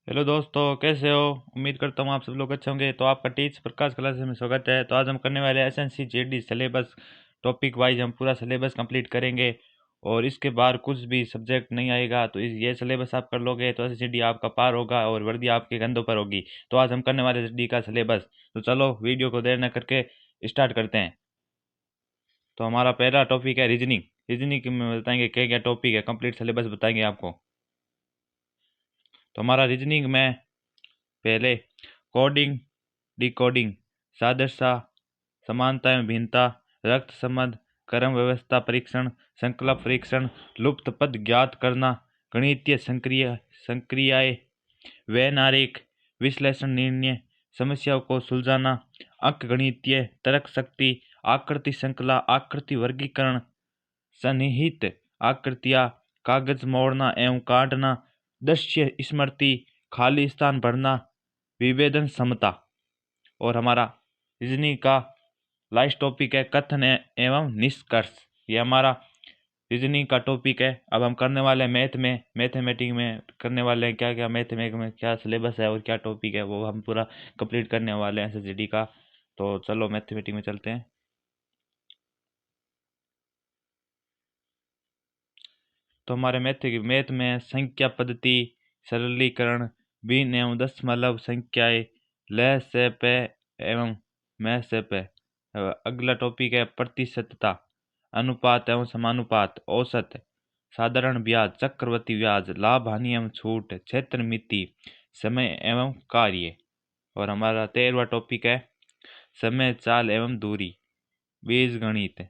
Hello दोस्तों, कैसे हो? उम्मीद करता हूँ आप सब लोग अच्छे होंगे। तो आपका टीच प्रकाश क्लासेस में स्वागत है। तो आज हम करने वाले SNC JD syllabus topic wise हम पूरा सिलेबस कंप्लीट करेंगे और इसके बाहर कुछ भी सब्जेक्ट नहीं आएगा। तो ये सिलेबस आप कर लोगे तो एसएससी आपका पार होगा और वर्दी आपके कंधों पर होगी। तो आज हम करने वाले जेडी का सिलेबस। तो चलो वीडियो को देर न करके स्टार्ट करते हैं। तो हमारा पहला टॉपिक है रीजनिंग। रीजनिंग में बताएंगे क्या क्या टॉपिक है, कंप्लीट सिलेबस बताएंगे आपको। तो हमारा रीजनिंग में पहले कोडिंग, डिकोडिंग, सादृश्य, समानता एवं भिन्नता, रक्त संबंध, क्रम व्यवस्था परीक्षण, संकल्प परीक्षण, लुप्त पद ज्ञात करना, गणितीय संक्रियाएं, वैनारिक विश्लेषण, निर्णय समस्याओं को सुलझाना, अंकगणितीय तर्क शक्ति, आकृति श्रृंखला, आकृति वर्गीकरण, सन्निहित आकृतियां, कागज मोड़ना एवं काटना, दृश्य स्मृति, खाली स्थान भरना, विभेदन समता। और हमारा रीजनिंग का लास्ट टॉपिक है कथन एवं निष्कर्ष। ये हमारा रीजनिंग का टॉपिक है। अब हम करने वाले हैं मैथ में, मैथमेटिक्स में करने वाले हैं क्या क्या मैथमेटिक्स में क्या सिलेबस है और क्या टॉपिक है वो हम पूरा कंप्लीट करने वाले हैं एसएससीडी का। तो चलो मैथमेटिक्स में चलते हैं। तो हमारे मैथ में संख्या पद्धति, सरलीकरण, भिन्न एवं दशमलव संख्याएं, लय से पे एवं मैं से पे। अगला टॉपिक है प्रतिशतता, अनुपात एवं समानुपात, औसत, साधारण ब्याज, चक्रवृद्धि ब्याज, लाभ हानि एवं छूट, क्षेत्र मिति, समय एवं कार्य। और हमारा 13वां टॉपिक है समय, चाल एवं दूरी, बीजगणित,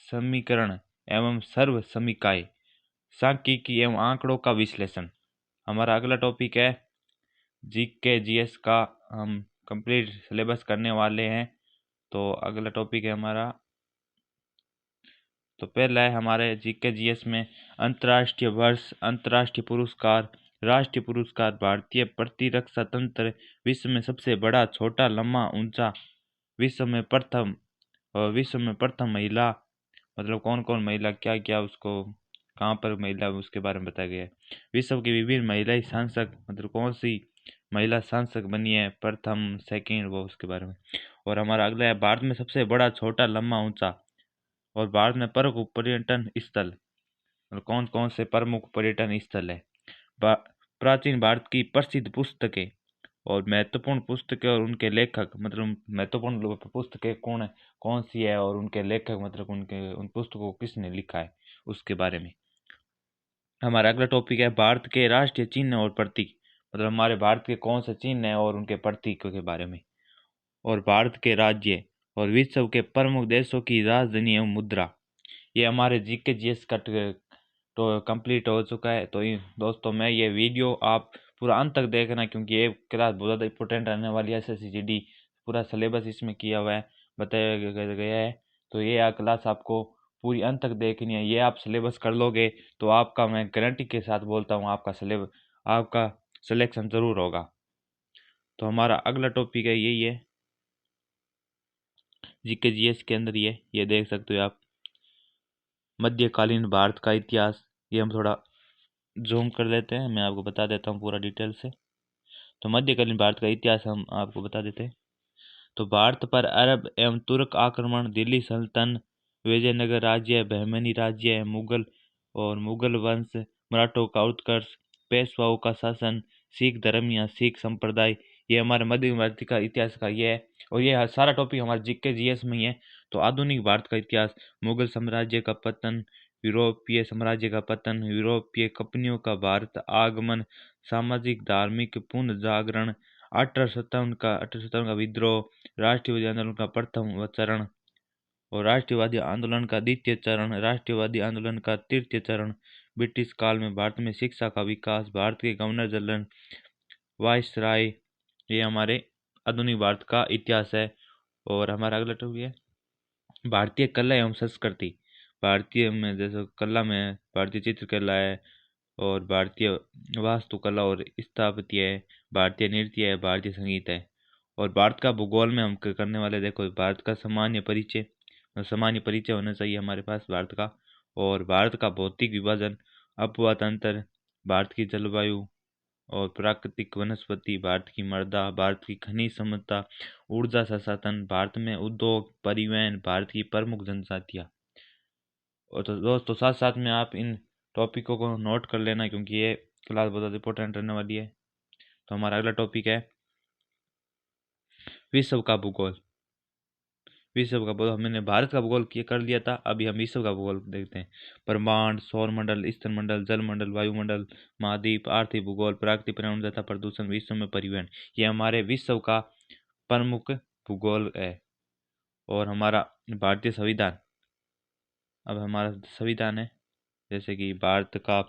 समीकरण एवं सर्व समीकाय, सांख्यिकी एवं आंकड़ों का विश्लेषण। हमारा अगला टॉपिक है जीके जीएस का। हम कंप्लीट सिलेबस करने वाले हैं। तो अगला टॉपिक है हमारा, तो पहला है हमारे जीके जीएस में अंतर्राष्ट्रीय वर्ष, अंतर्राष्ट्रीय पुरस्कार, राष्ट्रीय पुरस्कार, भारतीय प्रतिरक्षा तंत्र, विश्व में सबसे बड़ा, छोटा, लंबा, ऊंचा, विश्व में प्रथम और विश्व में प्रथम महिला, मतलब कौन कौन महिला, क्या क्या उसको कहाँ पर महिला उसके बारे में बताया गया है। विश्व की विभिन्न महिला सांसद, मतलब कौन सी महिला सांसद बनी है प्रथम सेकंड, वो उसके बारे में। और हमारा अगला है भारत में सबसे बड़ा, छोटा, लंबा, ऊंचा और भारत में प्रमुख पर्यटन स्थल, और कौन कौन से प्रमुख पर्यटन स्थल है। प्राचीन भारत की प्रसिद्ध पुस्तकें और महत्वपूर्ण पुस्तकें और उनके लेखक, मतलब महत्वपूर्ण पुस्तकें कौन सी है और उनके लेखक, मतलब उन पुस्तकों को किसने लिखा है उसके बारे में। हमारा अगला टॉपिक है भारत के राष्ट्रीय चिन्ह और प्रतीक, मतलब हमारे भारत के कौन से चिन्ह है और उनके प्रतीकों के बारे में। और भारत के राज्य और विश्व के प्रमुख देशों की राजधानी एवं मुद्रा। ये हमारे जीके जीएस का तो कंप्लीट हो चुका है। तो दोस्तों मैं ये वीडियो आप पूरा अंत तक देखना, क्योंकि ये क्लास बहुत ज़्यादा इंपॉर्टेंट रहने वाली है। एसएससी जीडी पूरा सिलेबस इसमें किया हुआ है, बताया गया है। तो ये क्लास आपको पूरी अंत तक देखनी है। ये आप सिलेबस कर लोगे तो आपका, मैं गारंटी के साथ बोलता हूँ, आपका सिलेक्शन ज़रूर होगा। तो हमारा अगला टॉपिक है यही है जीके जीएस के अंदर। ये देख सकते हो आप, मध्यकालीन भारत का इतिहास। ये हम थोड़ा जूम कर लेते हैं, मैं आपको बता देता हूँ पूरा डिटेल से। तो मध्यकालीन भारत का इतिहास हम आपको बता देते हैं। तो भारत पर अरब एवं तुर्क आक्रमण, दिल्ली सल्तनत, विजयनगर राज्य, बहमनी राज्य, मुगल वंश, मराठों का उत्कर्ष, पेशवाओं का शासन, सिख धर्म या सिख संप्रदाय। ये हमारे मध्य भारत का इतिहास का ये है। और ये सारा टॉपिक हमारे जीके जीएस में ही है। तो आधुनिक भारत का इतिहास, मुगल साम्राज्य का पतन, यूरोपीय साम्राज्य का पतन, यूरोपीय कंपनियों का भारत आगमन, सामाजिक धार्मिक पुनर्जागरण, 1857 का विद्रोह, राष्ट्रवादी आंदोलन का प्रथम चरण और राष्ट्रवादी आंदोलन का द्वितीय चरण, राष्ट्रवादी आंदोलन का तृतीय चरण, ब्रिटिश काल में भारत में शिक्षा का विकास, भारत के गवर्नर जनरल, वायसराय। ये हमारे आधुनिक भारत का इतिहास है। और हमारा अगला टॉपिक है भारतीय कला एवं संस्कृति। भारतीय में जैसे कला में भारतीय चित्रकला है और भारतीय वास्तुकला और स्थापत्य है, भारतीय नृत्य है, भारतीय संगीत है। और भारत का भूगोल में हम करने वाले, देखो भारत का सामान्य परिचय होना चाहिए हमारे पास भारत का। और भारत का भौतिक विभाजन, अपवाद अंतर, भारत की जलवायु, और प्राकृतिक वनस्पति, भारत की मृदा, भारत की खनिज संपदा, ऊर्जा संसाधन, भारत में उद्योग, परिवहन, भारत की प्रमुख जनजातियाँ। और तो दोस्तों साथ साथ में आप इन टॉपिकों को नोट कर लेना, क्योंकि ये क्लास बहुत इंपॉर्टेंट रहने वाली है। तो हमारा अगला टॉपिक है विश्व का भूगोल। विश्व का भूगोल हमने भारत का भूगोल कर लिया था, अभी हम विश्व का भूगोल देखते हैं। ब्रह्मांड, सौरमंडल, स्तरमंडल, जलमंडल, वायुमंडल, महाद्वीप, आर्थिक भूगोल, प्राकृतिक पर्यावरण तथा प्रदूषण, विश्व में परिवहन, ये हमारे विश्व का प्रमुख भूगोल है। और हमारा भारतीय संविधान, अब हमारा संविधान है जैसे कि भारत का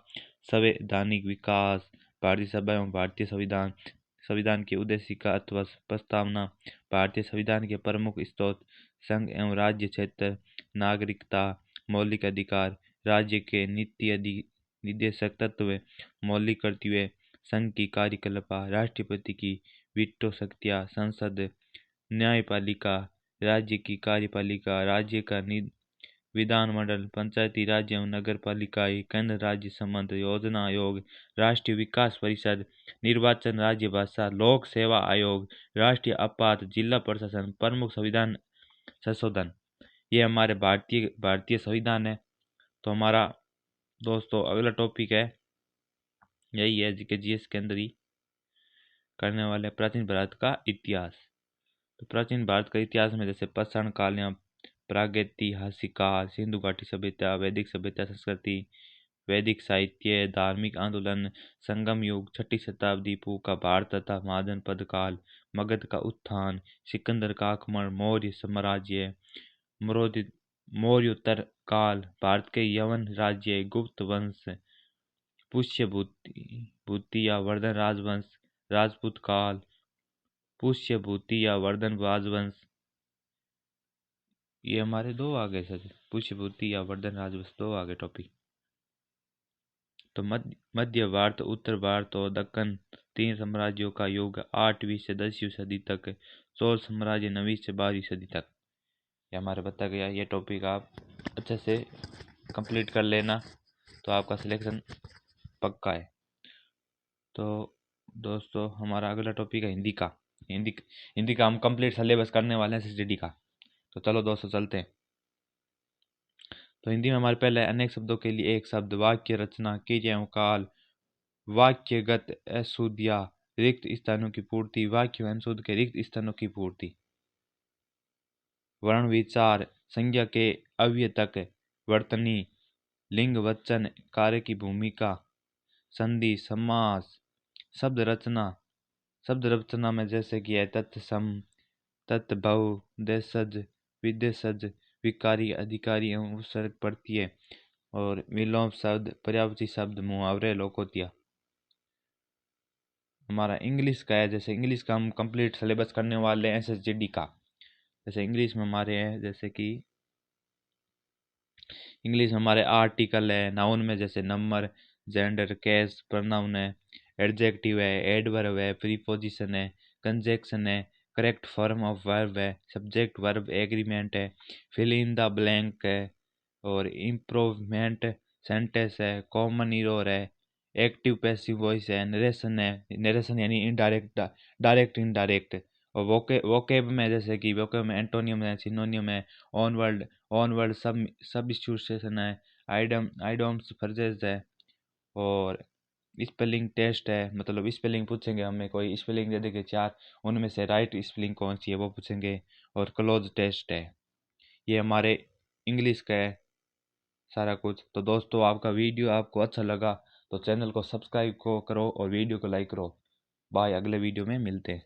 संवैधानिक विकास, भारतीय सभा एवं भारतीय संविधान, संविधान की उद्देशिका अथवा प्रस्तावना, भारतीय संविधान के प्रमुख स्रोत, संघ एवं राज्य क्षेत्र, नागरिकता, मौलिक अधिकार, राज्य के नीति निर्देशक तत्व, मौलिक कर्तव्य, संघ की कार्यकलाप, राष्ट्रपति की वीटो शक्तियाँ, संसद, न्यायपालिका, राज्य की कार्यपालिका, राज्य का विधानमंडल, पंचायती राज एवं नगर पालिकाएं, केंद्र राज्य संबंध, योजना आयोग, राष्ट्रीय विकास परिषद, निर्वाचन, राज्य भाषा, लोक सेवा आयोग, राष्ट्रीय आपात, जिला प्रशासन, प्रमुख संविधान संशोधन, ये हमारे भारतीय भारतीय संविधान है। तो हमारा दोस्तों अगला टॉपिक है, यही है कि जीएस के अंदर ही करने वाले प्राचीन भारत का इतिहास। तो प्राचीन भारत का इतिहास में जैसे पाषाण काल या प्रागैतिहासिक काल, सिंधु घाटी सभ्यता, वैदिक सभ्यता संस्कृति, वैदिक साहित्य, धार्मिक आंदोलन, संगम युग, 6ठी शताब्दी पूर्व का भारत तथा महाजनपद काल, मगध का उत्थान, सिकंदर का आक्रमण, मौर्य साम्राज्य, मौर्योत्तर काल, भारत के यवन राज्य, गुप्त वंश, पुष्य भूति या वर्धन राजवंश, राजपूत काल, पुष्य भूति या वर्धन राजवंश, ये हमारे दो आ गए सर, पुष्य भूति या वर्धन राजवंश दो आ गए टॉपिक। तो मध्य भारत, उत्तर भारत और दक्कन, तीन साम्राज्यों का युग, 8वीं से 10वीं सदी तक, चोल साम्राज्य 9वीं से 12वीं सदी तक, ये हमारे बता गया। ये टॉपिक आप अच्छे से कंप्लीट कर लेना, तो आपका सिलेक्शन पक्का है। तो दोस्तों हमारा अगला टॉपिक है हिंदी का। हिंदी का हम कंप्लीट सिलेबस करने वाले हैं एसएसडी का। तो चलो दोस्तों चलते हैं। तो हिंदी में हमारे पहले अनेक शब्दों के लिए एक शब्द, वाक्य रचना, क्रिया एवं काल, वाक्यगत अशुद्धियाँ, रिक्त स्थानों की पूर्ति, वाक्य में अशुद्ध के रिक्त स्थानों की पूर्ति, वर्ण विचार, संज्ञा के अव्यय तक, वर्तनी, लिंग वचन, कार्य की भूमिका, संधि, समास, शब्द रचना में जैसे कि है तत्सम, तत्भव, देशज, विदेशज, विकारी, अधिकारी एवं उपसर्ग प्रत्यय, और विलोम शब्द, पर्यायवाची शब्द, मुहावरे, लोकोक्तियाँ। हमारा इंग्लिश का है, जैसे इंग्लिश का हम कंप्लीट सिलेबस करने वाले हैं एसएसजीडी का। जैसे इंग्लिश में हमारे हैं, जैसे कि इंग्लिश में हमारे आर्टिकल है, नाउन में जैसे नंबर, जेंडर, केस, प्रोनाउन है, एडजेक्टिव है, एडवर्ब है, प्रीपोजिशन है, कंजक्शन है, करेक्ट फॉर्म ऑफ वर्ब है, सब्जेक्ट वर्ब एग्रीमेंट है, फिल इन द ब्लैंक है, और इम्प्रूवमेंट सेंटेंस है, कॉमन इरोर है, एक्टिव पैसिव वॉइस है, नरेशन यानी इनडायरेक्ट, डायरेक्ट इनडायरेक्ट, और वोकेब में जैसे कि वोकेब में एंटोनियम है, सिनोनियम है, ऑन वर्ड सब्स्टिट्यूशन है, आइडम्स फ्रेजेस है, और स्पेलिंग टेस्ट है, मतलब स्पेलिंग पूछेंगे, हमें कोई स्पेलिंग दे देंगे चार, उनमें से राइट स्पेलिंग कौन सी है वो पूछेंगे, और क्लोज टेस्ट है। ये हमारे इंग्लिश का है सारा कुछ। तो दोस्तों आपका वीडियो आपको अच्छा लगा तो चैनल को सब्सक्राइब करो और वीडियो को लाइक करो। बाय, अगले वीडियो में मिलते हैं।